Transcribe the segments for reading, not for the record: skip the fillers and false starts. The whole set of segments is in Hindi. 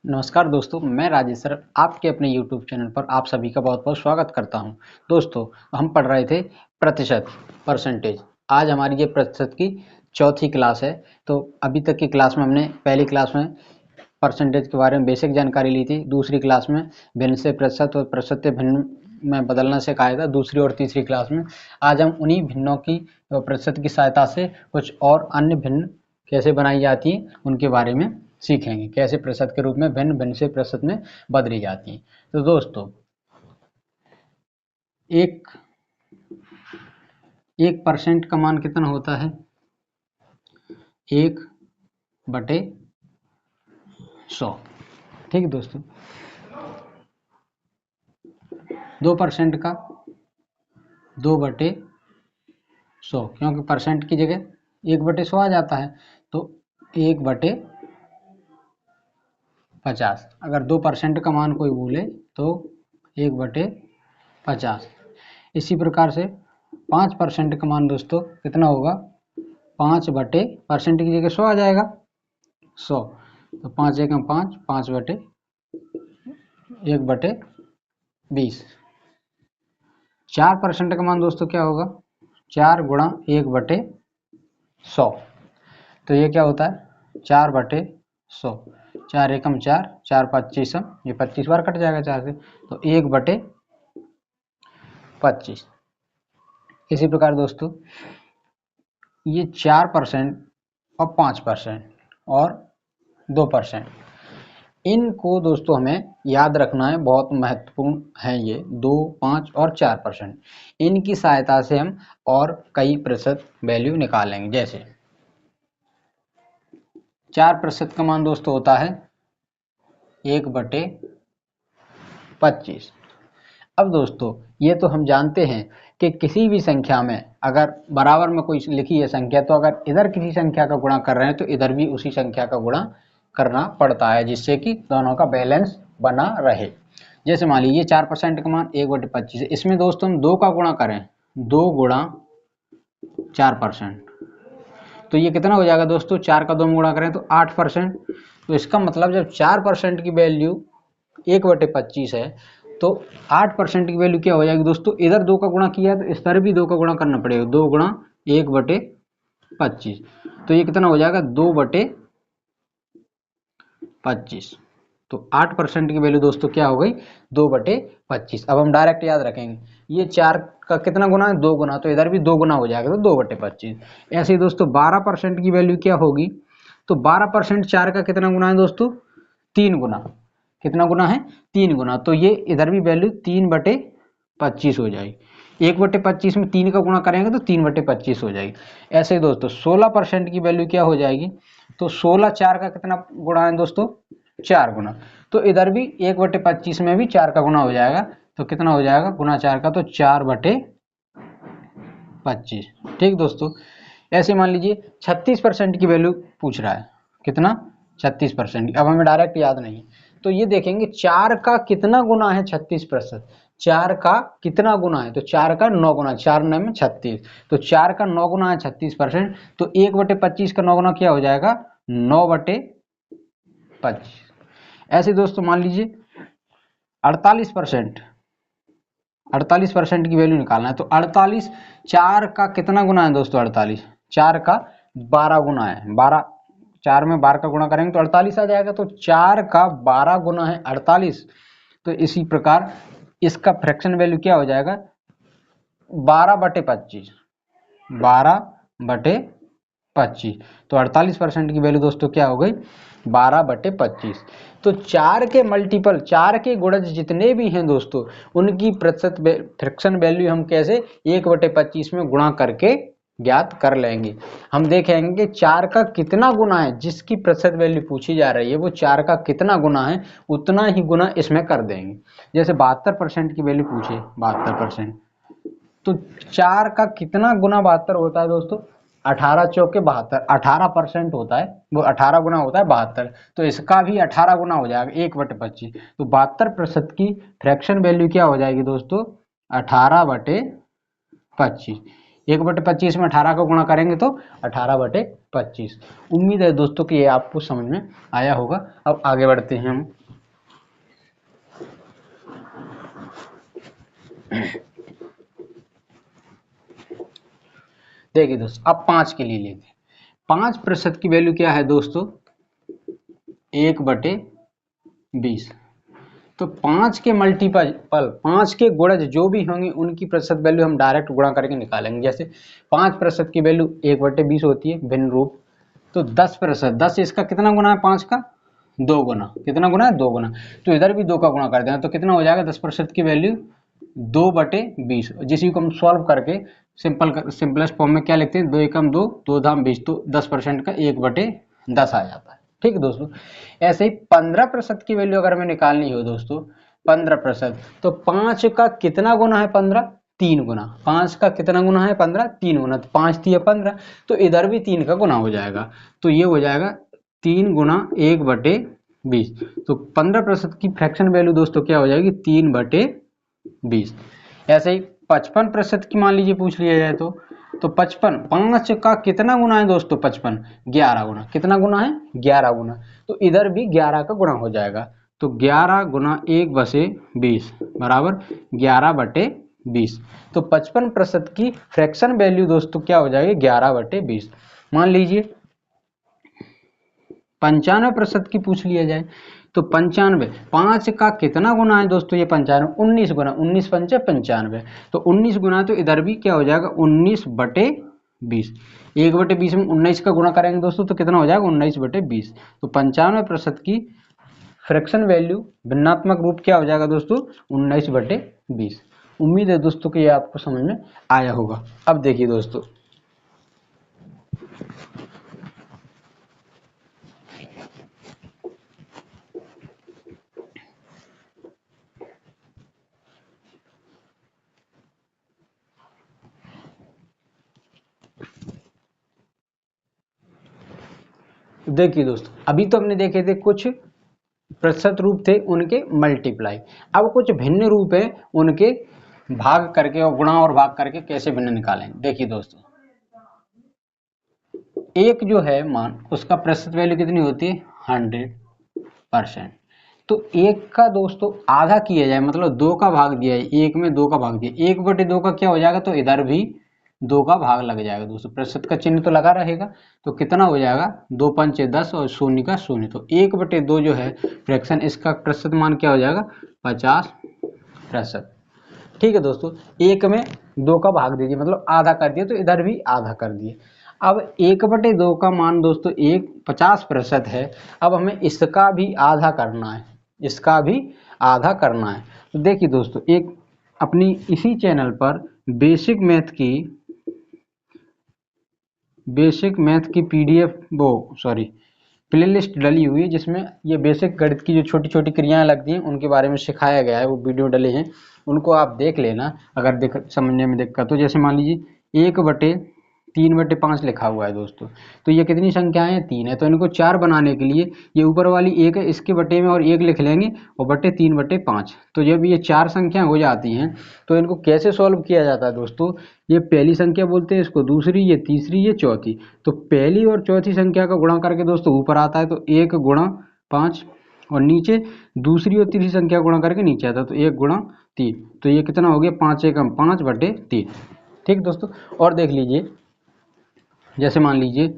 नमस्कार दोस्तों, मैं राजेश सर आपके अपने YouTube चैनल पर आप सभी का बहुत बहुत स्वागत करता हूं। दोस्तों, हम पढ़ रहे थे प्रतिशत परसेंटेज। आज हमारी ये प्रतिशत की चौथी क्लास है। तो अभी तक की क्लास में हमने पहली क्लास में परसेंटेज के बारे में बेसिक जानकारी ली थी, दूसरी क्लास में भिन्न से प्रतिशत और प्रतिशत से भिन्न में बदलना सिखाया था, दूसरी और तीसरी क्लास में आज हम उन्हीं भिन्नों की प्रतिशत की सहायता से कुछ और अन्य भिन्न कैसे बनाई जाती है उनके बारे में सीखेंगे, कैसे प्रतिशत के रूप में भिन्न भिन्न से प्रतिशत में बदली जाती है। तो दोस्तों, एक 1% का मान कितना होता है? 1/100। ठीक है दोस्तों। 2% का 2/100, क्योंकि परसेंट की जगह 1/100 आ जाता है, तो 1/50। अगर 2% का मान कोई बोले तो 1/50। इसी प्रकार से 5% का मान दोस्तों कितना होगा? 5/% की जगह 100 आ जाएगा, 100। तो 5 एक 5, 5/1/20। 4% का मान दोस्तों क्या होगा? 4 गुणा 1/100। तो ये क्या होता है? 4/100। 4 एकम 4, 4 25, ये 25 बार कट जाएगा 4 से, तो 1/25। इसी प्रकार दोस्तों, ये 4% और 5% और 2%, इनको दोस्तों हमें याद रखना है, बहुत महत्वपूर्ण है ये 2, 5 और 4%। इनकी सहायता से हम और कई प्रतिशत वैल्यू निकालेंगे। जैसे 4% का मान दोस्तों होता है 1/25। अब दोस्तों, ये तो हम जानते हैं कि किसी भी संख्या में अगर बराबर में कोई लिखी है संख्या, तो अगर इधर किसी संख्या का गुणा कर रहे हैं तो इधर भी उसी संख्या का गुणा करना पड़ता है, जिससे कि दोनों का बैलेंस बना रहे। जैसे मान लीजिए 4% का मान 1/25 है, इसमें दोस्तों हम 2 का गुणा करें, 2 गुणा 4%, तो ये कितना हो जाएगा दोस्तों? 4 का 2 में गुणा करें तो 8%। तो इसका मतलब जब 4% की वैल्यू 1/25 है, तो 8% की वैल्यू क्या हो जाएगी दोस्तों? इधर 2 का गुणा किया है तो इस तरह भी 2 का गुणा करना पड़ेगा, 2 गुणा 1/25। तो ये कितना हो जाएगा? 2/25। तो 8% की वैल्यू दोस्तों क्या हो गई? 2/25। अब हम डायरेक्ट याद रखेंगे, ये 4 का कितना गुना है? 2 गुना, तो इधर भी 2 गुना हो जाएगा, तो 2/25। ऐसे ही दोस्तों 12% की वैल्यू क्या होगी? तो 12% 4 का कितना गुना है दोस्तों? 3 गुना। कितना गुना है? 3 गुना। तो ये इधर भी वैल्यू 3/25 हो जाएगी। 1/25 में 3 का गुणा करेंगे तो 3/25 हो जाएगी। ऐसे ही दोस्तों 16% की वैल्यू क्या हो जाएगी? तो 16 4 का कितना गुणा है दोस्तों? 4 गुना। तो इधर भी 1/25 में भी 4 का गुना हो जाएगा, तो कितना हो जाएगा गुना 4 का? तो 4/25। ठीक दोस्तों। ऐसे मान लीजिए 36% की वैल्यू पूछ रहा है, कितना? 36%। अब हमें डायरेक्ट याद नहीं, तो ये देखेंगे 4 का कितना गुना है 36%। 4 का कितना गुना है? तो 4 का 9 गुना, 4 9 में 36, तो 4 का 9 गुना है 36%। तो 1/25 का 9 गुना क्या हो जाएगा? 9/25। ऐसे दोस्तों मान लीजिए 48%। 48% की वैल्यू निकालना है, तो 48 4 का कितना गुना है दोस्तों? 48 4 का 12 गुना है, 12, 4 में 12 का गुणा करेंगे तो 48 आ जाएगा, तो 4 का 12 गुना है 48। तो इसी प्रकार इसका फ्रैक्शन वैल्यू क्या हो जाएगा? 12/25। 12/25। तो 48% की वैल्यू दोस्तों क्या हो गई? 12/25। तो 4 के मल्टीपल, 4 के गुणज जितने भी हैं दोस्तों, उनकी प्रतिशत फ्रैक्शन वैल्यू हम कैसे 1/25 में गुणा करके ज्ञात कर लेंगे। हम देखेंगे कि 4 का कितना गुना है, जिसकी प्रतिशत वैल्यू पूछी जा रही है वो 4 का कितना गुना है, उतना ही गुना इसमें कर देंगे। जैसे 72% की वैल्यू पूछे, 72%, तो 4 का कितना गुना 72 होता है दोस्तों? 18 चौके 72, 18% होता है, वो 18 गुना होता है 72। तो इसका भी 18 गुना हो जाएगा 1/25। तो 72% की फ्रैक्शन वैल्यू क्या हो जाएगी दोस्तों? 18/25। 1/25 में 18 को गुणा करेंगे तो 18/25। उम्मीद है दोस्तों कि ये आपको समझ में आया होगा। अब आगे बढ़ते हैं हम। देखिए दोस्तों, अब 5 के लिए लेते हैं। 5% की वैल्यू क्या है दोस्तों? 1/20। तो 5 के मल्टीपल 5 के गुणज जो भी होंगे उनकी प्रतिशत वैल्यू हम डायरेक्ट गुणा करके निकालेंगे। जैसे 5% की वैल्यू 1/20 होती है भिन्न रूप। तो 10%, 10 इसका कितना गुना है? 5 का 2 गुना। कितना गुना है? 2 गुना। तो इधर भी 2 का गुणा कर देना तो कितना हो जाएगा? 10% की वैल्यू 2/20, जिसी को हम सॉल्व करके सिंपलेस्ट फॉर्म में क्या लिखते हैं? 2 एकम 2, 2 धाम 20, तो 10% का 1/10 आ जाता है। ठीक है दोस्तों। ऐसे ही 15% की वैल्यू अगर हमें निकालनी हो दोस्तों, 15%, तो 5 का कितना गुना है? 15, 3 गुना। 5 का कितना गुना है? 15, 3 गुना। तो 5 3 15, तो इधर भी 3 का गुना हो जाएगा। तो ये हो जाएगा 3 गुना 1/20। तो 15% की फ्रैक्शन वैल्यू दोस्तों क्या हो जाएगी? 3/20। ऐसे ही 55% की मान लीजिए पूछ लिया जाए तो 55, 5 का कितना गुना है दोस्तों? 55, 11 गुना। कितना गुना है? 11 गुना। तो इधर भी 11 का गुना हो जाएगा। तो 11 गुना 1/20 बराबर 11/20। तो 55% की फ्रैक्शन वैल्यू दोस्तों क्या हो जाएगी? 11/20। मान लीजिए 95% की पूछ लिया जाए तो 95, 5 का कितना गुना है दोस्तों? ये 95, 19 गुना। 19 पंचे 95, तो 19 गुना। तो इधर भी क्या हो जाएगा? 19/20। 1/20 में 19 का गुणा करेंगे दोस्तों तो कितना हो जाएगा? 19/20। तो 95% की फ्रैक्शन वैल्यू भिन्नात्मक रूप क्या हो जाएगा दोस्तों? 19/20। उम्मीद है दोस्तों कि ये आपको समझ में आया होगा। अब देखिए दोस्तों, अभी तो हमने देखे थे कुछ प्रतिशत रूप थे उनके मल्टीप्लाई। अब कुछ भिन्न रूप है उनके भाग करके और गुणा और भाग करके कैसे भिन्न निकालें। देखिए दोस्तों, एक जो है मान, उसका प्रतिशत वैल्यू कितनी होती है? 100%। तो एक का दोस्तों आधा किया जाए, मतलब 2 का भाग दिया है, एक में 2 का भाग दिया, 1/2 का क्या हो जाएगा? तो इधर भी 2 का भाग लग जाएगा दोस्तों। प्रतिशत का चिन्ह तो लगा रहेगा। तो कितना हो जाएगा? 2 पंचे 10 और शून्य का शून्य। तो 1/2 जो है फ्रैक्शन, इसका प्रतिशत मान क्या हो जाएगा? 50%। ठीक है दोस्तों, एक में 2 का भाग दीजिए, मतलब आधा कर दिया, तो इधर भी आधा कर दिए। अब 1/2 का मान दोस्तों 50% है। अब हमें इसका भी आधा करना है, इसका भी आधा करना है। तो देखिए दोस्तों, एक अपनी इसी चैनल पर बेसिक मैथ की PDF, प्लेलिस्ट डली हुई है, जिसमें ये बेसिक गणित की जो छोटी छोटी क्रियाएं लगती हैं उनके बारे में सिखाया गया है। वो वीडियो डले हैं, उनको आप देख लेना अगर समझने में दिक्कत हो। जैसे मान लीजिए 1/3/5 लिखा हुआ है दोस्तों, तो ये कितनी संख्याएं हैं? 3 है। तो इनको 4 बनाने के लिए ये ऊपर वाली 1 है, इसके बटे में और 1 लिख लेंगे और बटे 3/5। तो जब ये 4 संख्या हो जाती हैं तो इनको कैसे सॉल्व किया जाता है दोस्तों? ये पहली संख्या बोलते हैं इसको, दूसरी, ये तीसरी, ये चौथी। तो पहली और चौथी संख्या का गुणा करके दोस्तों ऊपर आता है, तो 1 गुणा 5, और नीचे दूसरी और तीसरी संख्या गुणा करके नीचे आता है, तो 1 गुणा 3। तो ये कितना हो गया? 5 एकम 5/3। ठीक दोस्तों। और देख लीजिए, जैसे मान लीजिए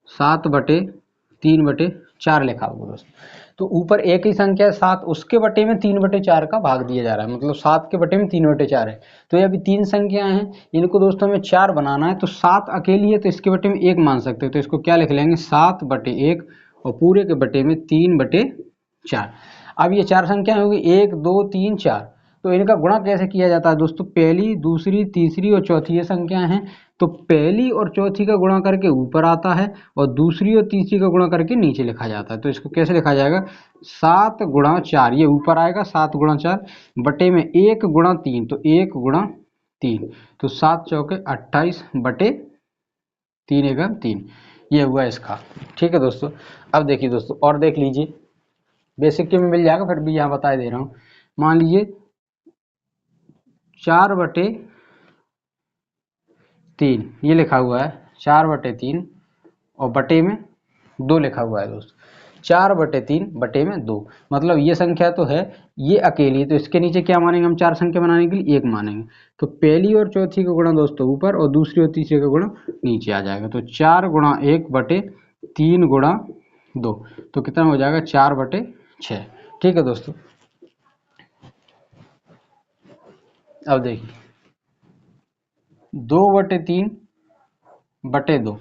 7/3/4 लिखा हुआ दोस्तों, तो ऊपर एक ही संख्या 7, उसके बटे में 3/4 का भाग दिया जा रहा है, मतलब 7 के बटे में 3/4 है। तो ये अभी 3 संख्याएं हैं, इनको दोस्तों हमें 4 बनाना है। तो 7 अकेली है तो इसके बटे में 1 मान सकते हैं, तो इसको क्या लिख लेंगे? 7/1, और पूरे के बटे में 3/4। अब ये 4 संख्याएं होगी, 1 2 3 4। तो इनका गुणा कैसे किया जाता है दोस्तों? पहली, दूसरी, तीसरी और चौथी ये संख्याएं हैं, तो पहली और चौथी का गुणा करके ऊपर आता है और दूसरी और तीसरी का गुणा करके नीचे लिखा जाता है। तो इसको कैसे लिखा जाएगा? 7 गुणा 4, ये ऊपर आएगा 7 गुणा 4 बटे में 1 गुणा 3, तो 1 गुणा 3, तो 7 चौके 28 बटे 3 एकम 3। ये हुआ इसका। ठीक है दोस्तों। अब देखिए दोस्तों, और देख लीजिए, बेसिक के में मिल जाएगा, फिर भी यहाँ बता दे रहा हूँ। मान लीजिए 4/, 3 ये लिखा हुआ है 4/3 और बटे में 2 लिखा हुआ है दोस्तों। 4/3 बटे में 2 मतलब ये संख्या तो है, ये अकेली है, तो इसके नीचे क्या मानेंगे हम चार संख्या बनाने के लिए? 1 मानेंगे। तो पहली और चौथी का गुणा दोस्तों ऊपर और दूसरी और तीसरी का गुणा नीचे आ जाएगा। तो 4 गुणा 1/3 गुणा 2 तो कितना हो जाएगा? 4/6। ठीक है दोस्तों। अब देखिए 2/3 बटे 2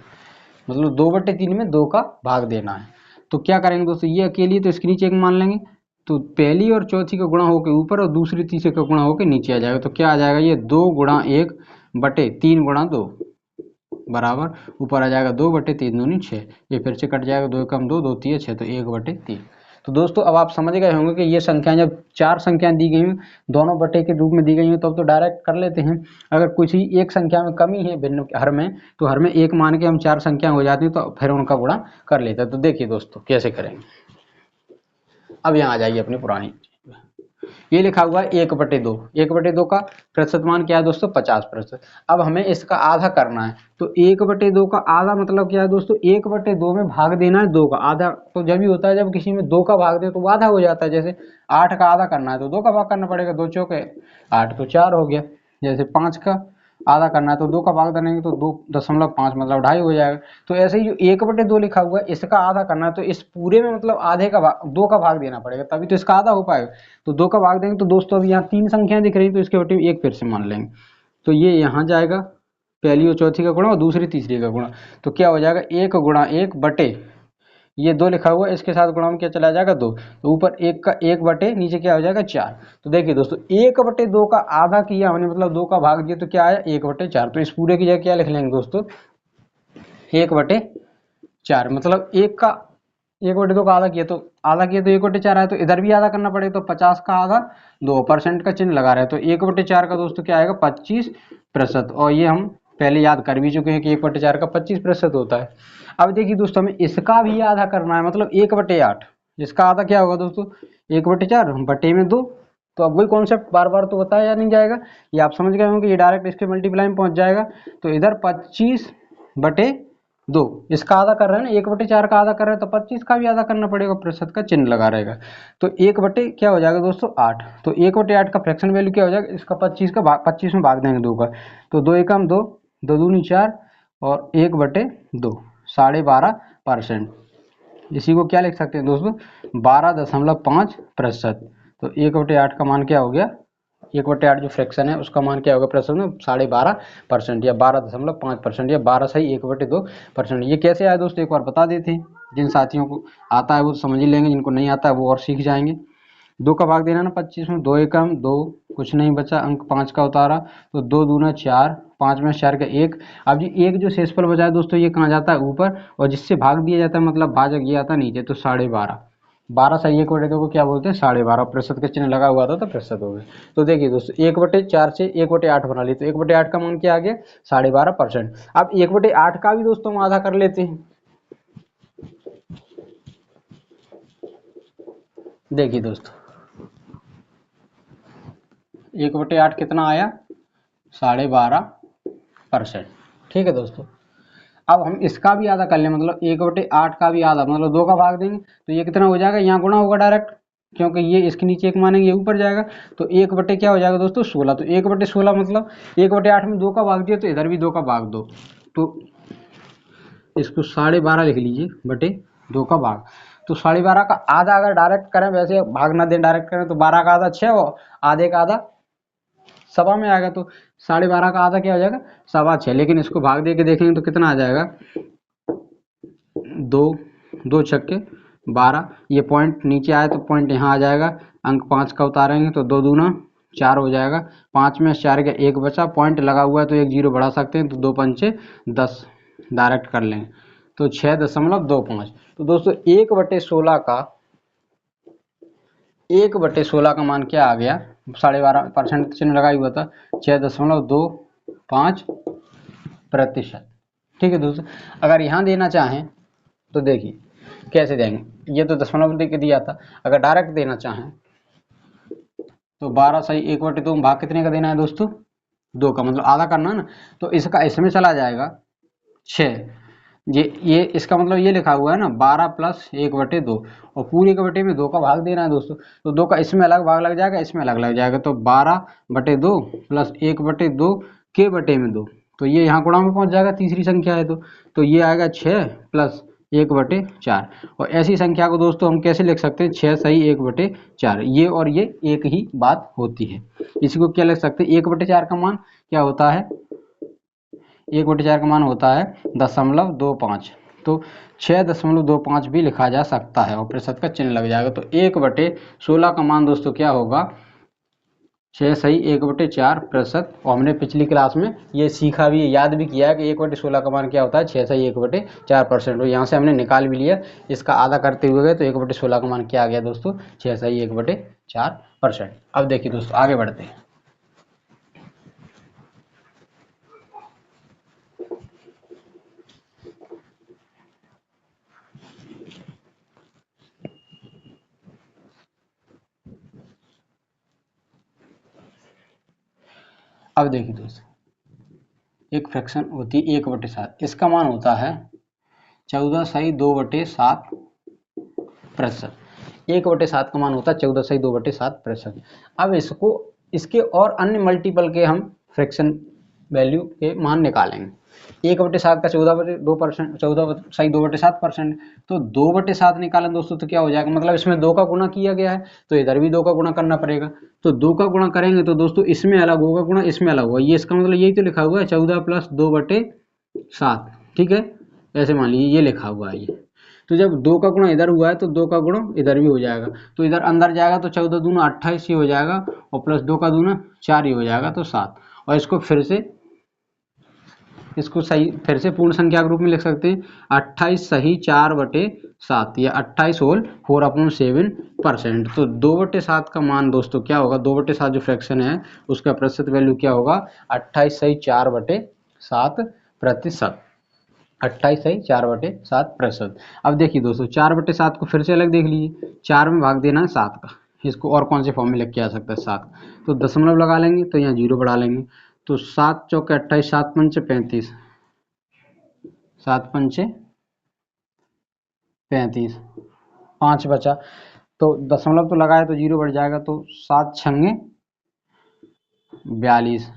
मतलब 2/3 में 2 का भाग देना है। तो क्या करेंगे दोस्तों? ये अकेली है तो इसके नीचे 1 मान लेंगे। तो पहली और चौथी का गुणा होकर ऊपर और दूसरी तीसरे का गुणा होकर नीचे आ जाएगा। तो क्या आ जाएगा? ये 2 गुणा 1/3 गुणा 2 बराबर ऊपर आ जाएगा 2/3 दूनी 6। ये फिर से कट जाएगा, 2 कम 2, 2 3 6 तो 1/3। तो दोस्तों अब आप समझ गए होंगे कि ये संख्याएं जब चार संख्याएं दी गई हैं दोनों बटे के रूप में दी गई हैं तब तो डायरेक्ट कर लेते हैं। अगर कुछ ही एक संख्या में कमी है भिन्न हर में, तो हर में 1 मान के हम चार संख्या हो जाती है तो फिर उनका गुणा कर लेते हैं। तो देखिए दोस्तों कैसे करेंगे। अब यहाँ आ जाइए अपनी पुरानी, ये लिखा हुआ है 1/2। 1/2 का प्रतिशत मान क्या है दोस्तों? 50%। अब हमें इसका आधा करना है। तो 1/2 का आधा मतलब क्या है दोस्तों? 1/2 में भाग देना है 2 का आधा। तो जब भी होता है जब किसी में 2 का भाग दे तो वो आधा हो जाता है। जैसे 8 का आधा करना है तो 2 का भाग करना पड़ेगा, 2 चौके 8 तो 4 हो गया। जैसे 5 का आधा करना है तो 2 का भाग देंगे तो 2.5 मतलब 2.5 हो जाएगा। तो ऐसे ही जो 1/2 लिखा हुआ है इसका आधा करना है तो इस पूरे में मतलब आधे का भाग 2 का भाग देना पड़ेगा तभी तो इसका आधा हो पाएगा। तो 2 का भाग देंगे तो दोस्तों अभी यहाँ 3 संख्याएं दिख रही तो इसके बटे 1 फिर से मान लेंगे। तो ये यहाँ जाएगा पहली और चौथी का गुणा और दूसरी तीसरी का गुणा। तो क्या हो जाएगा? 1 गुणा 1 बटे ये 2 लिखा हुआ है इसके साथ गुणा में क्या चला जाएगा? 2। तो ऊपर 1 का 1 बटे नीचे क्या हो जाएगा? 4। तो देखिए दोस्तों 1/2 का आधा किया हमने मतलब 2 का भाग दिया तो क्या आया? 1/4। तो इस पूरे की जगह क्या लिख लेंगे दोस्तों? 1/4 मतलब 1/2 का आधा किया तो 1/4 आया। तो इधर भी आधा करना पड़ेगा तो 50 का आधा 2% का चिन्ह लगा रहे हैं तो 1/4 का दोस्तों क्या आएगा? 25%। और ये हम पहले याद कर भी चुके हैं कि 1/4 का 25% होता है। अब देखिए दोस्तों हमें इसका भी आधा करना है मतलब 1/8। इसका आधा क्या होगा दोस्तों? 1/4 बटे में 2। तो अब वही कॉन्सेप्ट बार बार तो बताया नहीं जाएगा, ये आप समझ गए होंगे। ये डायरेक्ट इसके मल्टीप्लाई में पहुंच जाएगा। तो इधर 25/2 इसका आधा कर रहे हैं ना, 1/4 का आधा कर रहे हैं तो 25 का भी आधा करना पड़ेगा, प्रतिशत का चिन्ह लगा रहेगा। तो 1 बटे क्या हो जाएगा दोस्तों? 8। तो 1/8 का फ्रैक्शन वैल्यू क्या हो जाएगा? इसका 25 में भाग देंगे 2 का तो 2 एकम 2, 2 दूनी 4 और 1/2 12.5%। इसी को क्या लिख सकते हैं दोस्तों? 12.5%। तो 1/8 का मान क्या हो गया? 1/8 जो फ्रैक्शन है उसका मान क्या होगा प्रतिशत में? 12.5% या 12.5% या 12 सही 1/2%। ये कैसे आया दोस्तों एक बार बता देते हैं। जिन साथियों को आता है वो समझ ही लेंगे, जिनको नहीं आता है वो और सीख जाएंगे। 2 का भाग देना ना 25 में, 2 एकम 2 कुछ नहीं बचा, अंक 5 का उतारा तो 2 दूना 4, 5 में 4 का 1। अब जी एक जो शेषफल बचा है दोस्तों ये कहाँ जाता है? ऊपर, और जिससे भाग दिया जाता है मतलब भाजक ये आता है नीचे। तो 12.5, 12 सही 1/2 को क्या बोलते हैं? 12.5। प्रतिशत का चिन्ह लगा हुआ था तो प्रतिशत हो गया। तो देखिए दोस्तों 1/4 से 1/8 बना ली तो 1/8 का मान क्या आ गया? 12.5%। अब 1/8 का भी दोस्तों हम आधा कर लेते हैं। देखिए दोस्तों 1/8 कितना आया? 12.5%। ठीक है दोस्तों। अब हम इसका भी आधा कर लें मतलब 1/8 का भी आधा मतलब 2 का भाग देंगे तो ये कितना हो जाएगा? यहाँ गुणा होगा डायरेक्ट क्योंकि ये इसके नीचे 1 मानेंगे ये ऊपर जाएगा। तो 1 बटे क्या हो जाएगा दोस्तों? 16। तो 1/16 मतलब 1/8 में 2 का भाग दिया तो इधर भी 2 का भाग दो तो इसको 12.5 लिख लीजिए बटे 2 का भाग। तो 12.5 का आधा अगर डायरेक्ट करें, वैसे भाग ना दें डायरेक्ट करें तो 12 का आधा 6 और आधे का आधा सवा में आएगा। तो 12.5 का आधा क्या हो जाएगा? 6.25। लेकिन इसको भाग दे के देखेंगे तो कितना आ जाएगा? 2 2 छक्के 12। ये पॉइंट नीचे आए तो पॉइंट यहाँ आ जाएगा। अंक 5 का उतारेंगे तो 2 दूना 4 हो जाएगा। 5 में 4 का 1 बचा, पॉइंट लगा हुआ है तो 1 जीरो बढ़ा सकते हैं तो 2 पंचे 10 डायरेक्ट कर लेंगे तो 6.25। तो दोस्तों 1/16 का मान क्या आ गया? 12.5% चिन्ह लगा हुआ था 6.25%। ठीक है दोस्तों। अगर यहाँ देना चाहें तो देखिए कैसे देंगे। ये तो दशमलव दे के दिया था, अगर डायरेक्ट देना चाहें तो 12 सही 1/2 भाग कितने का देना है दोस्तों? 2 का मतलब आधा करना ना, तो इसका इसमें चला जाएगा 6। ये इसका मतलब ये लिखा हुआ है ना 12 प्लस 1/2, और पूरे के बटे में 2 का भाग देना है दोस्तों, तो 2 का इसमें अलग भाग लग जाएगा, इसमें अलग लग जाएगा, तो 12/2 प्लस 1/2 के बटे में 2, तो ये यहाँ गुणा में पहुंच जाएगा, तीसरी संख्या है तो ये आएगा 6 प्लस 1/4। और ऐसी संख्या को दोस्तों हम कैसे लिख सकते हैं, 6 सही 1/4, ये और ये एक ही बात होती है। इसी को क्या लिख सकते हैं, 1/4 का मान क्या होता है, 1/4 का मान होता है 0.25, तो 6.25 भी लिखा जा सकता है और प्रतिशत का चिन्ह लग जाएगा, तो 1/16 का मान दोस्तों क्या होगा, 6 सही 1/4 प्रतिशत। और हमने पिछली क्लास में ये सीखा भी, याद भी किया है कि 1/16 का मान क्या होता है, 6 सही 1/4%। तो यहाँ से हमने निकाल भी लिया, इसका आधा करते हुए गए तो 1/16 का मान क्या आ गया दोस्तों, 6 सही 1/4%। अब देखिए दोस्तों आगे बढ़ते हैं। अब देखिए दोस्तों एक फ्रैक्शन होती है 1/7, इसका मान होता है 14 सही 2/7%। 1/7 का मान होता है 14 सही 2/7%। अब इसको इसके और अन्य मल्टीपल के हम फ्रैक्शन वैल्यू के मान निकालेंगे। 1/7 का 14/2%, 14 सही 2/7%, तो 2/7 निकालें दोस्तों तो क्या हो जाएगा, मतलब इसमें 2 का गुणा किया गया है तो इधर भी 2 का गुणा करना पड़ेगा, तो 2 का गुणा करेंगे तो दोस्तों इसमें अलग होगा गुणा, इसमें अलग होगा, ये इसका मतलब यही तो लिखा हुआ है 14 प्लस 2/7, ठीक है, ऐसे मान लीजिए ये लिखा हुआ है ये। तो जब 2 का गुणा इधर हुआ है तो 2 का गुणा इधर भी हो जाएगा, तो इधर अंदर जाएगा तो 14 दूना 28 ही हो जाएगा, और प्लस 2 का दूना 4 ही हो जाएगा, तो 7। और इसको सही फिर से पूर्ण संख्या के रूप में लिख सकते हैं, 28 सही 4/7 या 28 होल 4/7%। तो 2/7 का मान दोस्तों क्या होगा, 2/7 जो फ्रैक्शन है उसका प्रतिशत वैल्यू क्या होगा, 28 सही 4/7%। 28 सही 4/7%। अब देखिए दोस्तों 4/7 को फिर से अलग देख लीजिए, 4 में भाग देना है 7 का, इसको और कौन से फॉर्म में लिख के आ सकता है 7, तो दशमलव लगा लेंगे तो यहाँ 0 बढ़ा लेंगे, तो 7 चौके 28, 7 पंचे 35, 7 पंचे 35, 5 बचा, तो दशमलव तो लगाए तो 0 बढ़ जाएगा, तो 7 छंगे 42,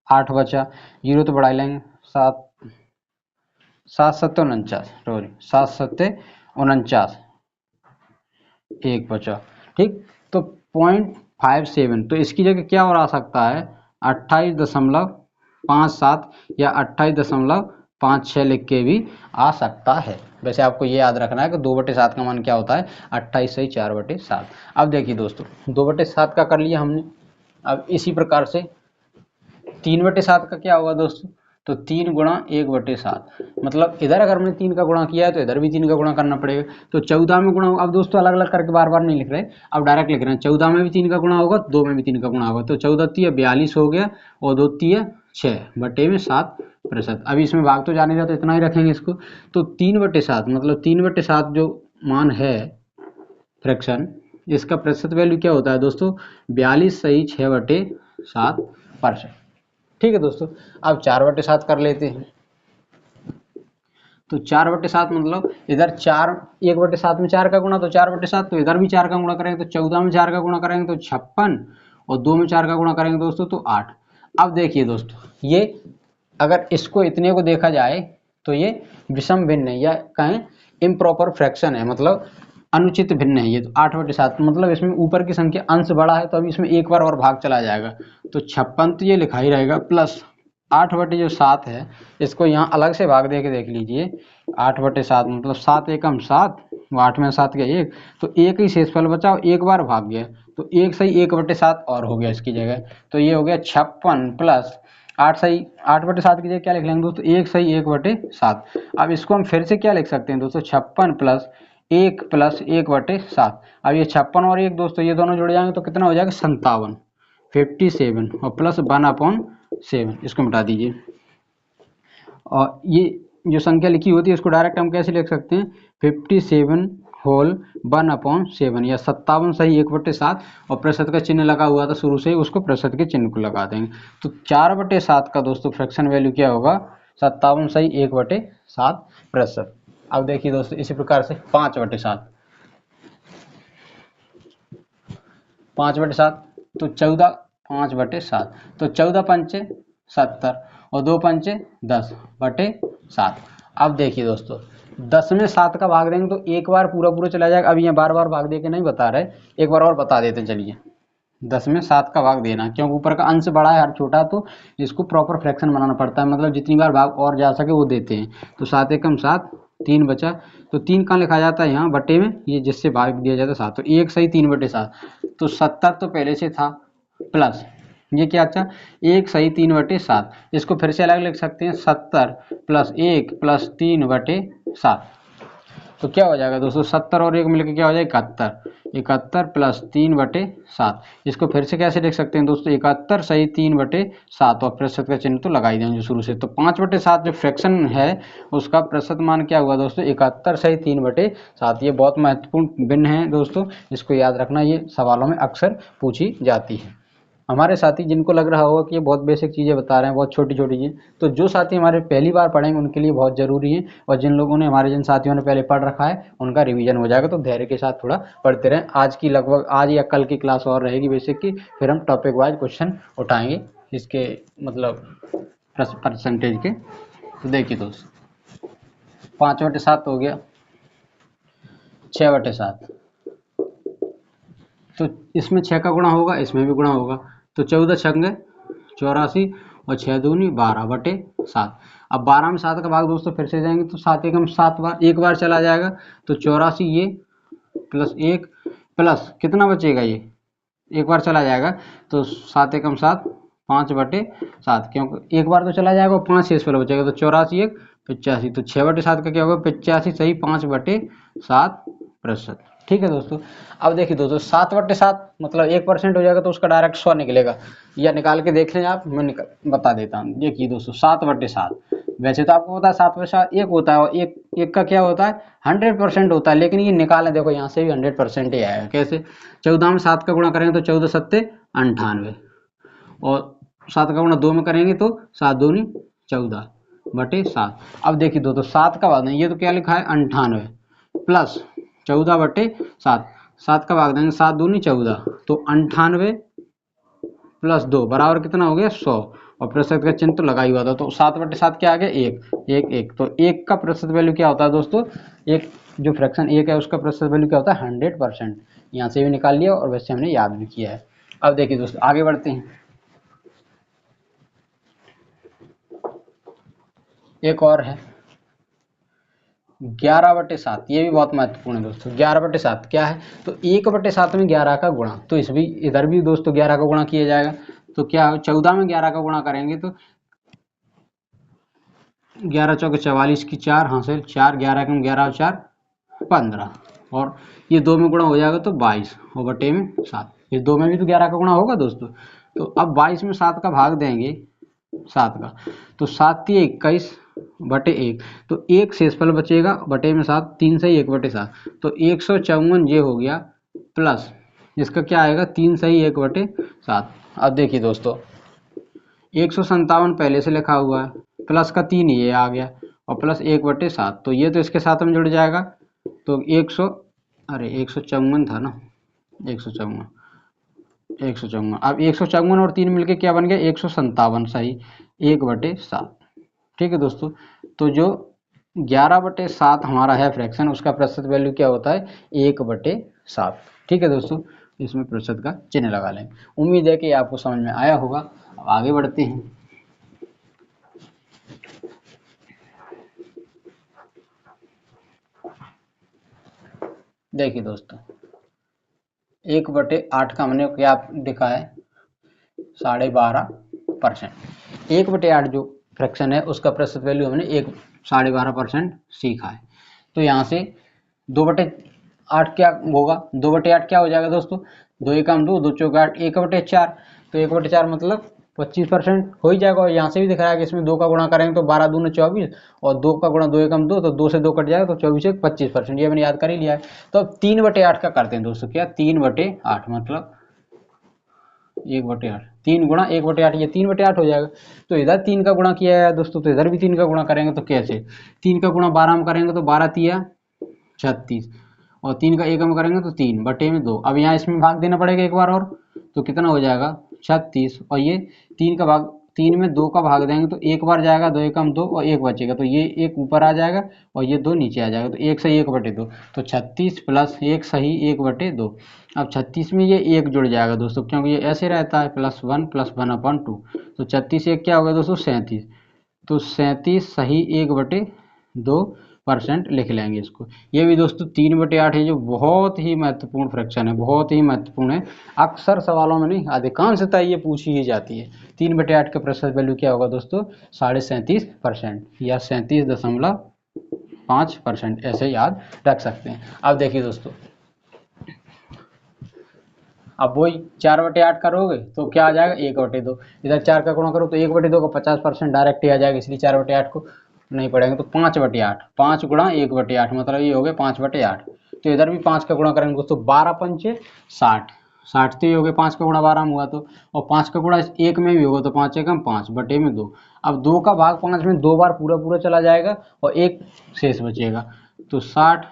8 बचा, 0 तो बढ़ा लेंगे, 7 7 7 सॉरी 7 7 1 बचा, ठीक, तो 0.57, तो इसकी जगह क्या और आ सकता है, 28.57 या 28.56 लिख के भी आ सकता है। वैसे आपको ये याद रखना है कि 2/7 का मान क्या होता है, 28 सही 4/7। अब देखिए दोस्तों 2/7 का कर लिया हमने, अब इसी प्रकार से 3/7 का क्या होगा दोस्तों, तो 3 गुणा 1/7, मतलब इधर अगर हमने 3 का गुणा किया है तो इधर भी 3 का गुणा करना पड़ेगा, तो 14 में गुणा। अब दोस्तों अलग अलग करके बार बार नहीं लिख रहे, अब डायरेक्ट लिख रहे हैं, 14 में भी 3 का गुणा होगा, 2 में भी 3 का गुणा होगा, तो 14 3 42 हो गया, और 2 3 6/7%। अभी इसमें भाग तो जाने रहा तो इतना ही रखेंगे इसको, तो 3/7 मतलब 3/7 जो मान है फ्रैक्शन, इसका प्रतिशत वैल्यू क्या होता है दोस्तों, 42 सही 6/7%। ठीक है दोस्तों, अब 4/7 कर लेते हैं, तो 4/7 मतलब इधर 4, 1/7 में 4 का गुणा तो 4/7, तो इधर भी 4 का गुणा करेंगे तो 14 में 4 का गुणा करेंगे तो 56, और 2 में 4 का गुणा करेंगे दोस्तों तो 8। अब देखिए दोस्तों ये अगर इसको इतने को देखा जाए तो ये विषम भिन्न है, या कहें इम्प्रॉपर फ्रैक्शन है, मतलब अनुचित भिन्न है ये, तो 8/7 मतलब इसमें ऊपर की संख्या अंश बड़ा है तो अभी इसमें एक बार और भाग चला जाएगा, तो 56 तो ये लिखा ही रहेगा, प्लस 8/7 है, इसको यहाँ अलग से भाग दे के देख लीजिए, 8/7 मतलब 7 एकम 7, 8 में 7 गया 1, तो एक ही शेषफल बचा, एक बार भाग गया, तो 1 सही 1/7 और हो गया इसकी जगह, तो ये हो गया 56 प्लस 8 सही 8/7 की जगह क्या लिख लेंगे दोस्तों, 1 सही 1/7। अब इसको हम फिर से क्या लिख सकते हैं दोस्तों, 56 प्लस 1 प्लस 1/7। अब ये 56 और 1 दोस्तों ये दोनों जुड़ जाएंगे तो कितना हो जाएगा, 57, 57 और प्लस 1/7, इसको मिटा दीजिए। और ये जो संख्या लिखी होती है इसको डायरेक्ट हम कैसे लिख सकते हैं, 57 होल 1/7 या 57 सही 1/7 और प्रतिशत का चिन्ह लगा हुआ था शुरू से ही, उसको प्रतिशत के चिन्ह को लगा देंगे। तो 4/7 का दोस्तों फ्रैक्शन वैल्यू क्या होगा 57 सही 1/7 प्रतिशत। अब देखिए दोस्तों इसी प्रकार से 5/7 तो 14 5/7 तो 14 पंचे 70 और 2 पंचे 10/7। अब देखिए दोस्तों 10 में 7 का भाग देंगे तो एक बार पूरा पूरा चला जाएगा। अब यहाँ बार बार भाग दे के नहीं बता रहे, एक बार और बता देते चलिए। 10 में 7 का भाग देना, क्योंकि ऊपर का अंश बड़ा है हर छोटा, तो इसको प्रॉपर फ्रैक्शन बनाना पड़ता है, मतलब जितनी बार भाग और जा सके वो देते हैं। तो 7 एकम 7 3 बचा, तो 3 कहाँ लिखा जाता है यहाँ बटे में, ये जिससे भाग दिया जाता है 7, तो 1 सही 3/7 तो 70 तो पहले से था प्लस ये क्या अच्छा 1 सही 3/7, इसको फिर से अलग लिख सकते हैं 70 + 1 + 3/7। तो क्या हो जाएगा दोस्तों 70 और 1 मिलकर क्या हो जाएगा 71 + 3/7। इसको फिर से कैसे लिख सकते हैं दोस्तों 71 सही 3/7 और प्रतिशत का चिन्ह तो लगा ही देंगे शुरू से। तो 5/7 जो फ्रैक्शन है उसका प्रतिशत मान क्या हुआ दोस्तों 71 सही 3/7। ये बहुत महत्वपूर्ण भिन्न है दोस्तों, इसको याद रखना, ये सवालों में अक्सर पूछी जाती है। हमारे साथी जिनको लग रहा होगा कि ये बहुत बेसिक चीज़ें बता रहे हैं, बहुत छोटी छोटी चीज़ें, तो जो साथी हमारे पहली बार पढ़ेंगे उनके लिए बहुत ज़रूरी है, और जिन लोगों ने हमारे जिन साथियों ने पहले पढ़ रखा है उनका रिवीजन हो जाएगा। तो धैर्य के साथ थोड़ा पढ़ते रहें। आज की लगभग आज या कल की क्लास और रहेगी बेसिक की, फिर हम टॉपिक वाइज क्वेश्चन उठाएंगे इसके मतलब परसेंटेज के। तो देखिए दोस्त 5/7 हो गया 6/7, तो इसमें 6 का गुणा होगा, इसमें भी गुणा होगा, तो 14 छंगे 84 और 6 दूनी 12/7। अब 12 में 7 का भाग दोस्तों फिर से जाएंगे तो 7 एकम 7 बार, एक बार चला जाएगा, तो 84 ये प्लस 1 प्लस कितना बचेगा, ये एक बार चला जाएगा, तो 7 एकम 7 5/7, क्योंकि एक बार तो चला जाएगा और 5 शेष वाला बचेगा, तो 84 1 85, तो 6/7 का क्या होगा 85 सही 5/7 प्रतिशत। ठीक है दोस्तों। अब देखिए दोस्तों 7/7 मतलब 1% हो जाएगा, तो उसका डायरेक्ट 100 निकलेगा, या निकाल के देख लें आप, मैं बता देता हूँ। देखिए दोस्तों 7/7 वैसे तो आपको पता है 7/7 एक होता है, और एक का क्या होता है 100% होता है, लेकिन ये निकालें देखो यहाँ से भी 100% ही आएगा। कैसे 14 में 7 का गुणा करेंगे तो 14 7 98, और 7 का गुणा 2 में करेंगे तो 7 दूनी 14/7। अब देखिए दोस्तों 7 का भाग नहीं, ये तो क्या लिखा है 98 प्लस 14/7, 7 का भाग देंगे 7 दूनी 14, तो 98 + 2 बराबर कितना हो गया 100, और प्रतिशत का चिन्ह तो लगा ही हुआ था, तो 7/7 क्या आ गया 1, तो 1 का प्रतिशत वैल्यू क्या होता है दोस्तों, एक जो फ्रैक्शन 1 है उसका प्रतिशत वैल्यू क्या होता है 100%। यहाँ से भी निकाल लिया और वैसे हमने याद भी किया है। अब देखिए दोस्तों आगे बढ़ते हैं, एक और है 11/7, ये भी बहुत महत्वपूर्ण है दोस्तों। 11/7 क्या है, तो 1/7 में 11 का गुणा, तो इधर भी दोस्तों 11 का गुणा किया जाएगा, तो क्या 14 में 11 का गुणा करेंगे तो 11 चौके 44 की 4 हासिल 4, 11 कम 11 और 4 15, और ये 2 में गुणा हो जाएगा तो 22 और बटे में 7, इस 2 में भी तो 11 का गुणा होगा दोस्तों। तो अब 22 में 7 का भाग देंगे 7 का, तो 7 × 21/1, तो 1 शेषफल बचेगा बटे में 7, 3 सही 1/7, तो 154 ये हो गया, प्लस इसका क्या आएगा 3 सही 1/7। अब देखिए दोस्तों 157 पहले से लिखा हुआ है, प्लस का 3 ये आ गया, और प्लस 1/7, तो ये तो इसके साथ में जुड़ जाएगा, तो 154 था ना, 154, अब 154 और 3 मिलके क्या बन गया 157 सही 1/7। ठीक है दोस्तों, तो जो 11/7 हमारा है फ्रैक्शन, उसका प्रतिशत वैल्यू क्या होता है 1/7। ठीक है दोस्तों, इसमें प्रतिशत का चिन्ह लगा लेंगे। उम्मीद है कि आपको समझ में आया होगा। अब आगे बढ़ते हैं, देखिए दोस्तों 1/8 का हमने क्या देखा है 12.5%। 1/8 जो फ्रैक्शन है उसका प्रतिशत वैल्यू हमने 12.5% सीखा है। तो यहाँ से 2/8 क्या होगा, 2/8 क्या हो जाएगा दोस्तों, 2 एकम 2, 2 चौके 8, 1/4, तो 1/4 मतलब 25% हो ही जाएगा। और यहाँ से भी दिख रहा है कि इसमें 2 का गुणा करेंगे तो 12 दूनी 24 और 2 का गुणा 2 एकम 2, तो 2 से 2 कट जाएगा तो 24 एक 25%, ये मैंने याद कर ही लिया है। तो अब 3/8 का करते हैं दोस्तों, क्या 3/8 मतलब 1/8, 3 गुणा 1/8, ये 3/8 हो जाएगा। तो इधर 3 का गुणा किया है दोस्तों, तो इधर भी 3 का गुणा करेंगे तो कैसे, 3 का गुणा 12 में करेंगे तो 12 तिया 36 और 3 का एकम करेंगे तो 3/2। अब यहाँ इसमें भाग देना पड़ेगा एक बार और, तो कितना हो जाएगा 36, और ये 3 का भाग, 3 में 2 का भाग देंगे तो एक बार जाएगा, 2 एकम 2 और 1 बचेगा, तो ये 1 ऊपर आ जाएगा और ये 2 नीचे आ जाएगा, तो 1 सही 1/2, तो 36 प्लस 1 सही 1/2। अब 36 में ये 1 जुड़ जाएगा दोस्तों, क्योंकि ये ऐसे रहता है +1 + 1/2, तो 36 एक क्या होगा दोस्तों 37, तो 37 सही 1/2% लिख लेंगे इसको। ये भी दोस्तों 3/8 है, जो बहुत ही महत्वपूर्ण फ्रैक्शन है, बहुत ही महत्वपूर्ण है। अक्सर सवालों में नहीं, अधिकांशतः ये पूछी ही जाती है। 3/8 का प्रतिशत वैल्यू क्या होगा दोस्तों 37.5% या 37.5%, ऐसे याद रख सकते हैं। अब देखिए दोस्तों, अब वही 4/8 करोगे तो क्या आ जाएगा 1/2, इधर 4 का गुणा करो तो 1/2 का 50% डायरेक्ट ही आ जाएगा, इसलिए 4/8 को नहीं पढ़ेंगे, तो 5/8, 5 गुणा 1/8 मतलब ये हो गया 5/8। तो इधर भी 5 का गुणा करेंगे दोस्तों, 12 पंचे 60, 60 तो ये हो गया, 5 का गुणा 12 में हुआ तो, और 5 का गुणा 1 में भी होगा तो 5 एकम 5/2। अब 2 का भाग 5 में 2 बार पूरा पूरा चला जाएगा और 1 शेष बचेगा, तो 60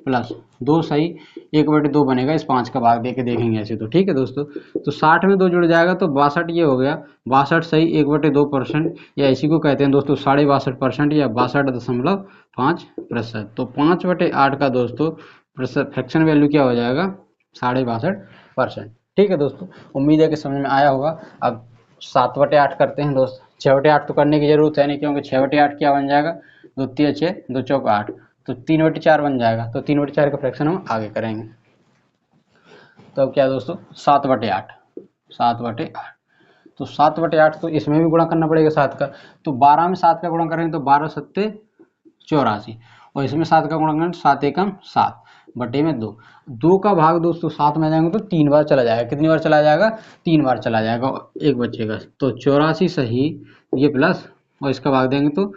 प्लस 2 सही 1/2 बनेगा। इस 5 का भाग देके देखेंगे ऐसे तो ठीक है दोस्तों। तो 60 में 2 जुड़ जाएगा तो 62 ये हो गया, 62 सही 1/2%, या इसी को कहते हैं दोस्तों 62.5% या 62.5%। तो 5/8 का दोस्तों फ्रैक्शन वैल्यू क्या हो जाएगा 62.5%। ठीक है दोस्तों, उम्मीद है कि समझ में आया होगा। अब 7/8 करते हैं दोस्त। 6/8 तो करने की जरूरत है नहीं, क्योंकि 6/8 क्या बन जाएगा, 2 तिया 6 2 चौक 8, तो 3/4 बन जाएगा। तो 3/4 का फ्रैक्शन हम आगे करेंगे। तो अब क्या दोस्तों 7/8, 7/8, तो 7/8 तो इसमें भी गुणा करना पड़ेगा 7 का, तो 12 में 7 का गुणा करेंगे तो 12 सत्ते 84, और इसमें 7 का गुणा करेंगे 7 एकम 7 बटे में 2, 2 का भाग दोस्तों 7 में जाएंगे तो 3 बार चला जाएगा, कितनी बार चला जाएगा 3 बार चला जाएगा, और 1 बचेगा, तो 84 सही ये प्लस, और इसका भाग देंगे तो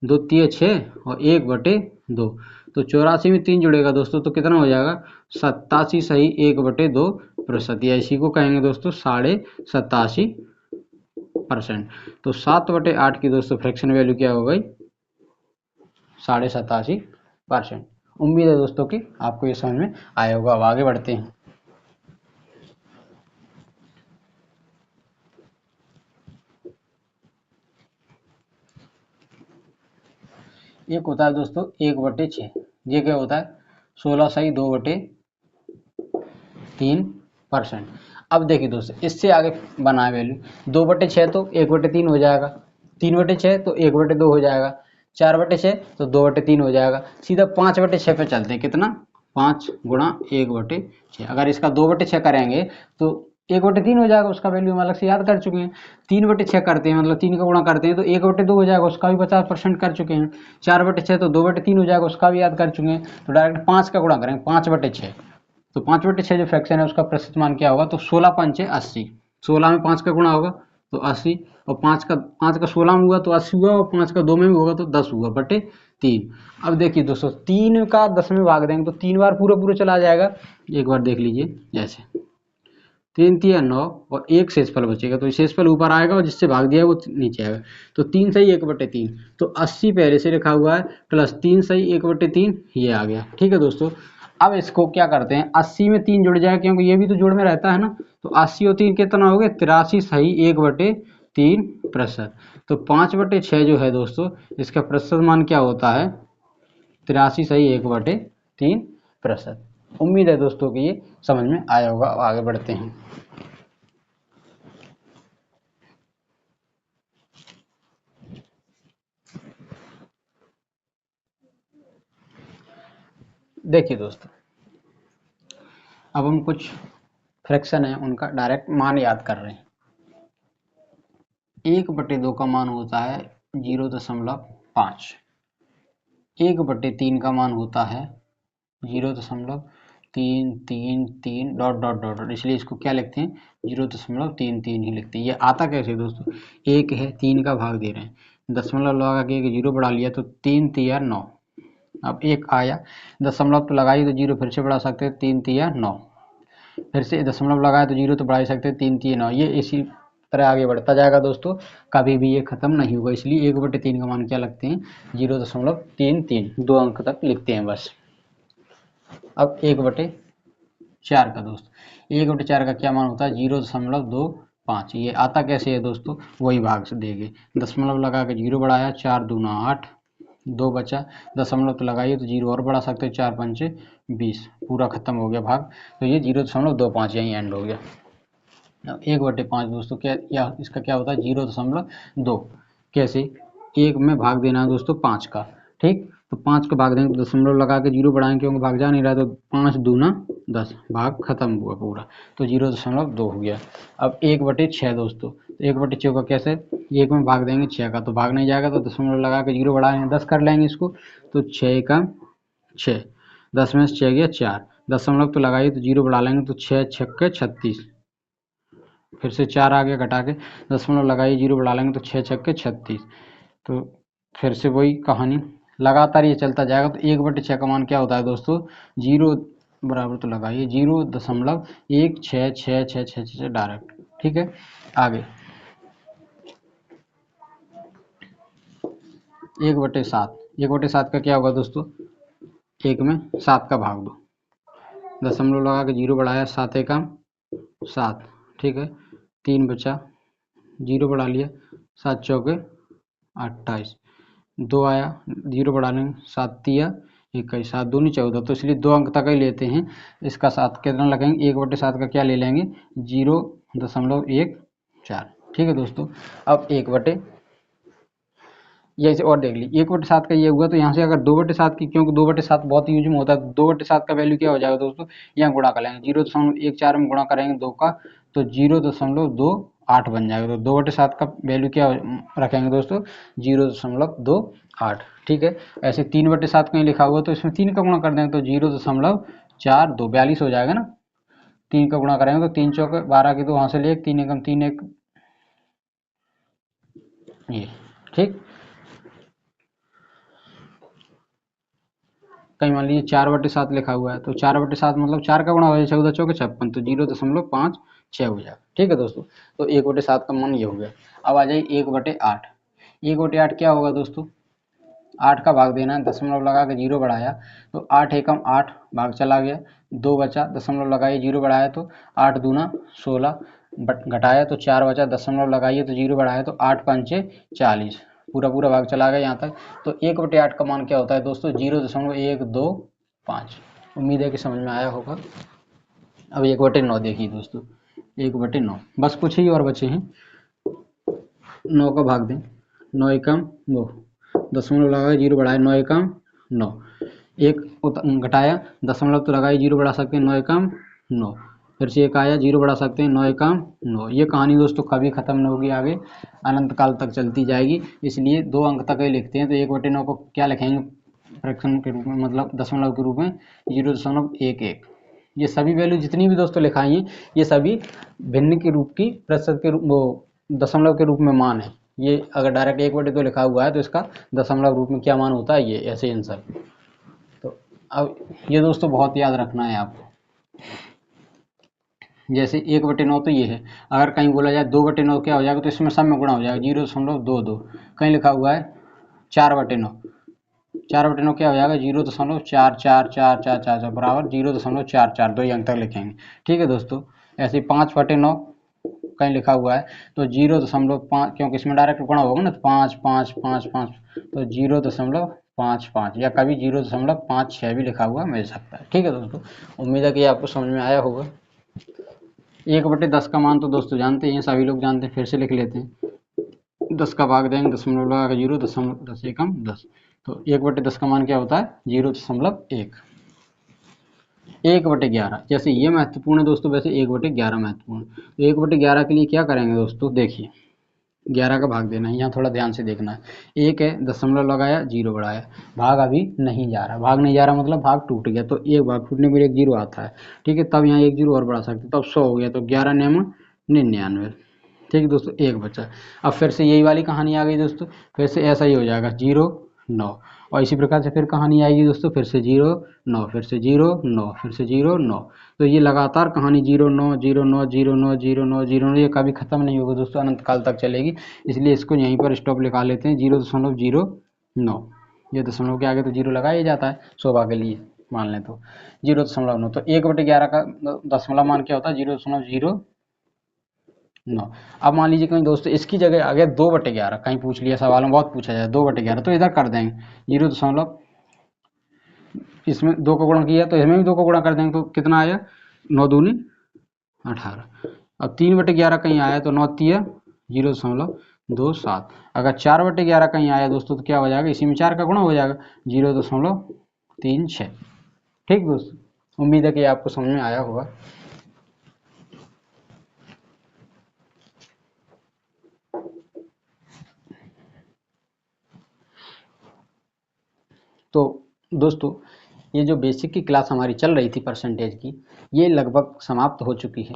2 तिया 6 और 1/2, तो 84 में 3 जुड़ेगा दोस्तों तो कितना हो जाएगा 87 सही 1/2%, या इसी को कहेंगे दोस्तों 87.5%। तो 7/8 की दोस्तों फ्रैक्शन वैल्यू क्या हो गई 87.5%। उम्मीद है दोस्तों कि आपको ये समझ में आया होगा। अब आगे बढ़ते हैं। एक होता है दोस्तों 1/6, ये क्या होता है 16 सही 2/3%। अब देखिए दोस्तों, इससे आगे बनाए वैल्यू 2/6 तो 1/3 हो जाएगा, 3/6 तो 1/2 हो जाएगा, 4/6 तो 2/3 हो जाएगा। सीधा 5/6 पे चलते हैं, कितना 5 गुणा 1/6। अगर इसका 2/6 करेंगे तो 1/3 हो जाएगा, उसका वैल्यू हम अलग से याद कर चुके हैं। 3/6 करते हैं मतलब 3 का गुणा करते हैं तो 1/2 हो जाएगा, उसका भी 50% कर चुके हैं। 4/6 तो 2/3 हो जाएगा, उसका भी याद कर चुके हैं। तो डायरेक्ट 5 का गुणा करेंगे 5/6, तो 5/6 जो फ्रैक्शन है उसका प्रतिशत मान क्या होगा, तो 16 पंचे 80, 16 में 5 का गुणा होगा तो 80, और 5 का 16 में हुआ तो 80 हुआ, और 5 का 2 में भी होगा तो 10 हुआ बटे 3। अब देखिए दोस्तों 3 का 10 में भाग देंगे तो 3 बार पूरा पूरा चला जाएगा। एक बार देख लीजिए, जैसे 3 तिया 9 और 1 शेषफल बचेगा, तो शेषफल ऊपर आएगा और जिससे भाग दिया है वो नीचे आएगा, तो 3 सही 1/3, तो 80 पहले से लिखा हुआ है प्लस 3 सही 1/3 ये आ गया। ठीक है दोस्तों, अब इसको क्या करते हैं 80 में 3 जुड़ जाएगा, क्योंकि ये भी तो जोड़ में रहता है ना, तो 80 और 3 कितना हो गया 83 सही 1/3%। तो 5/6 जो है दोस्तों इसका प्रतिशत मान क्या होता है 83 सही 1/3%। उम्मीद है दोस्तों कि ये समझ में आया होगा। आगे बढ़ते हैं। देखिए दोस्तों, अब हम कुछ फ्रैक्शन है उनका डायरेक्ट मान याद कर रहे हैं। 1/2 का मान होता है 0.5, 1/3 का मान होता है 0.3, 3 डॉट डॉट डॉट डॉट, इसलिए इसको क्या लिखते हैं 0.33 ही लिखते हैं। ये आता कैसे दोस्तों, एक है 3 का भाग दे रहे हैं, दशमलव लगा के एक 0 बढ़ा लिया तो 3 तिया 9। अब एक आया दशमलव तो लगाइए तो 0 फिर से बढ़ा सकते हैं 3 तिया 9, फिर से दशमलव लगाए तो 0 तो बढ़ा ही सकते हैं 3 तिया 9। ये इसी तरह आगे बढ़ता जाएगा दोस्तों, कभी भी ये खत्म नहीं होगा, इसलिए 1/3 का मान क्या लगते हैं 0.33, 2 अंक तक लिखते हैं बस। अब 1/4 का दोस्त, 1/4 का क्या मान होता है 0.25। ये आता कैसे है दोस्तों, वही भाग से देंगे, दशमलव लगा के 0 बढ़ाया, 4 दूना 8, 2 बचा, दशमलव तो लगाइए तो 0 और बढ़ा सकते हैं, 4 पंचे 20, पूरा खत्म हो गया भाग। तो ये 0.25 यहीं एंड हो गया। 1/5 दोस्तों क्या, या इसका क्या होता है 0.2। कैसे, एक में भाग देना है दोस्तों 5 का, ठीक, तो 5 का भाग देंगे तो दशमलव लगा के 0 बढ़ाएंगे क्योंकि भाग जा नहीं रहा, तो 5 दूना 10, भाग खत्म हुआ पूरा, तो 0.2 हो गया। अब 1/6 दोस्तों, तो 1/6 का कैसे, एक में भाग देंगे 6 का, तो भाग नहीं जाएगा तो दशमलव लगा के 0 बढ़ाएंगे 10 कर लेंगे इसको, तो 6 का 6, 10 में से 6 गया 4, दशमलव तो लगाइए तो 0 बढ़ा लेंगे तो 6 छक्के 36, फिर से 4 आ गया घटा के, दशमलव लगाइए 0 बढ़ा लेंगे तो 6 छक्के 36, तो फिर से वही कहानी लगातार ये चलता जाएगा। तो 1/6 का मान क्या होता है दोस्तों, 0 बराबर तो लगाइए 0.166666 डायरेक्ट, ठीक है। आगे 1/7, 1/7 का क्या होगा दोस्तों, एक में 7 का भाग दो, दशमलव लगा के 0 बढ़ाया, 7 एकम 7, ठीक है, 3 बचा, 0 बढ़ा लिया, 7 चौके 28, 2 आया 0 बढ़ाने 7 तिया 21, 7 दूनी 14, तो इसलिए 2 अंक तक ही लेते हैं। इसका 7 कितना लगेंगे, 1/7 का क्या ले लेंगे 0.14, ठीक है दोस्तों। अब 1/, जैसे और देख ली 1/7 का ये हुआ, तो यहाँ से अगर 2/7 की, क्योंकि 2/7 बहुत यूज में होता है, तो 2/7 का वैल्यू क्या हो जाएगा दोस्तों, यहाँ गुणा कर लेंगे 0.14 में गुणा करेंगे 2 का, तो 0.28 बन जाएगा। तो 2/7 का वैल्यू क्या रखेंगे दोस्तों 0.28, ठीक है। ऐसे 3/7 कहीं लिखा हुआ तो इसमें 3 का गुणा कर देंगे तो 0.42, 42 हो जाएगा ना, 3 का गुणा करेंगे तो 3 चौके 12 की 2 हासिल 1, 3 एकम 3 1, ये ठीक। कहीं मान लीजिए 4/7 लिखा हुआ है, तो 4/7 मतलब 4 का गुणा हो जाए 14 चौके 56, तो 0.56 हो जाएगा, ठीक है दोस्तों। तो 1/7 का मान ये हो गया। अब आ जाइए 1/8, 1/8 क्या होगा दोस्तों, 8 का भाग देना है, दशमलव लगा के 0 बढ़ाया तो 8 एकम 8, भाग चला गया, 2 बचा, दशमलव लगाइए 0 बढ़ाया तो 8 दूना 16, घटाया तो 4 बचा, दशमलव लगाइए तो 0 बढ़ाया तो 8 पंचे 40, पूरा पूरा भाग चला गया यहाँ तक। तो 1/8 का मान क्या होता है दोस्तों 0.125। उम्मीद है कि समझ में आया होगा। अब 1/9 देखिए दोस्तों, 1/9 बस कुछ ही और बचे हैं, 9 का भाग दें, 9 एकम 2, दशमलव लगाए 0 बढ़ाए 9 एकम 9, एक घटाया, दशमलव तो लगाए 0 बढ़ा सकते हैं 9 एकम 9, फिर से एक आया 0 बढ़ा सकते हैं 9 एकम 9। ये कहानी दोस्तों कभी ख़त्म नहीं होगी, आगे अनंत काल तक चलती जाएगी, इसलिए 2 अंक तक ही लिखते हैं। तो 1/9 को क्या लिखेंगे फ्रैक्शन के रूप में, मतलब दशमलव के रूप में 0.11। ये सभी वैल्यू जितनी भी दोस्तों लिखाई हैं ये सभी भिन्न के रूप की, प्रतिशत के रूप, वो दशमलव के रूप में मान है। ये अगर डायरेक्ट 1/2 लिखा हुआ है तो इसका दशमलव रूप में क्या मान होता है, ये ऐसे आंसर। तो अब ये दोस्तों बहुत याद रखना है आपको, जैसे 1/9 तो ये है, अगर कहीं बोला जाए 2/9 क्या हो जाएगा, तो इसमें सब में गुणा हो जाएगा 0.22, कहीं लिखा हुआ है 4/9, 4/9 क्या हो जाएगा 0.444444 बराबर 0.44, 2 अंक तक लिखेंगे, ठीक है दोस्तों। ऐसे 5/9 कहीं लिखा हुआ है तो 0.5, क्योंकि इसमें डायरेक्ट गुणा होगा ना, तो 5 5 5 5, तो 0.55 या कभी 0.56 भी लिखा हुआ मिल सकता है, ठीक है दोस्तों। उम्मीद है कि आपको समझ में आया होगा। 1/10 का मान तो दोस्तों जानते हैं, सभी लोग जानते हैं, फिर से लिख लेते हैं, 10 का भाग देंगे, दशमलव लगा के 0, 10 एकम 10, तो 1/10 का मान क्या होता है 0.1। 1/11 जैसे ये महत्वपूर्ण है दोस्तों, वैसे 1/11 महत्वपूर्ण। तो 1/11 के लिए क्या करेंगे दोस्तों, देखिए 11 का भाग देना है, यहाँ थोड़ा ध्यान से देखना है। एक है, दशमलव लगाया, जीरो बढ़ाया, भाग अभी नहीं जा रहा, भाग नहीं जा रहा मतलब भाग टूट गया, तो एक भाग टूटने पर एक जीरो आता है, ठीक है। तब यहाँ एक जीरो और बढ़ा सकते, तब 100 हो गया, तो 11 नेम 99, ठीक है दोस्तों, एक बचा। अब फिर से यही वाली कहानी आ गई दोस्तों, फिर से ऐसा ही हो जाएगा, 0 9, और इसी प्रकार से फिर कहानी आएगी दोस्तों, फिर से 0 9, फिर से 0 9, फिर से 0 9। तो ये लगातार कहानी 0 9 0 9 0 9 0 9 0 9, ये कभी खत्म नहीं होगा दोस्तों, अनंत काल तक चलेगी। इसलिए इसको यहीं पर स्टॉप लिखा लेते हैं, 0.09। ये दशमलव के आगे तो 0 लगाया ही जाता है शोभा के लिए, मान लें तो 0.9। तो 1/11 का दशमलव मान क्या होता है, 0.09। अब मान लीजिए कहीं दोस्तों इसकी जगह आ गया 2/11, कहीं पूछ लिया सवाल में, बहुत पूछा जाए, 2/11, तो इधर कर देंगे 0. इसमें 2 को गुणा किया तो इसमें भी 2 को गुणा कर देंगे, तो कितना आया, 9 दूनी 18। अब 3/11 कहीं आया तो 9 तिया 0.27। अगर 4/11 कहीं आया दोस्तों तो क्या हो जाएगा, इसी में 4 का गुणा हो जाएगा, 0.36। ठीक दोस्तों, उम्मीद है कि आपको समझ में आया होगा। तो दोस्तों ये जो बेसिक की क्लास हमारी चल रही थी परसेंटेज की, ये लगभग समाप्त हो चुकी है।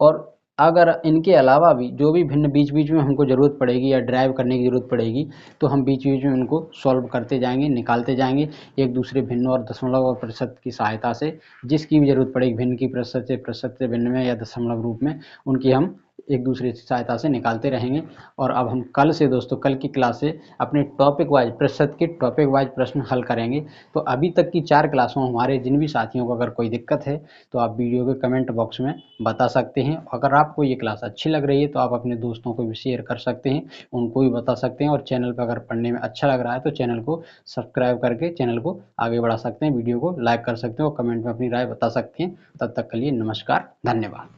और अगर इनके अलावा भी जो भी भिन्न बीच बीच में हमको ज़रूरत पड़ेगी या ड्राइव करने की ज़रूरत पड़ेगी, तो हम बीच बीच में उनको सॉल्व करते जाएंगे, निकालते जाएंगे, एक दूसरे भिन्न और दशमलव और प्रतिशत की सहायता से। जिसकी भी ज़रूरत पड़ेगी भिन्न की प्रतिशत से भिन्न में या दशमलव रूप में, उनकी हम एक दूसरे की सहायता से निकालते रहेंगे। और अब हम कल से दोस्तों, कल की क्लास से अपने टॉपिक वाइज, प्रतिशत के टॉपिक वाइज प्रश्न हल करेंगे। तो अभी तक की 4 क्लासों में हमारे जिन भी साथियों को अगर कोई दिक्कत है तो आप वीडियो के कमेंट बॉक्स में बता सकते हैं। अगर आपको ये क्लास अच्छी लग रही है तो आप अपने दोस्तों को भी शेयर कर सकते हैं, उनको भी बता सकते हैं। और चैनल पर अगर पढ़ने में अच्छा लग रहा है तो चैनल को सब्सक्राइब करके चैनल को आगे बढ़ा सकते हैं, वीडियो को लाइक कर सकते हैं और कमेंट में अपनी राय बता सकते हैं। तब तक के लिए नमस्कार, धन्यवाद।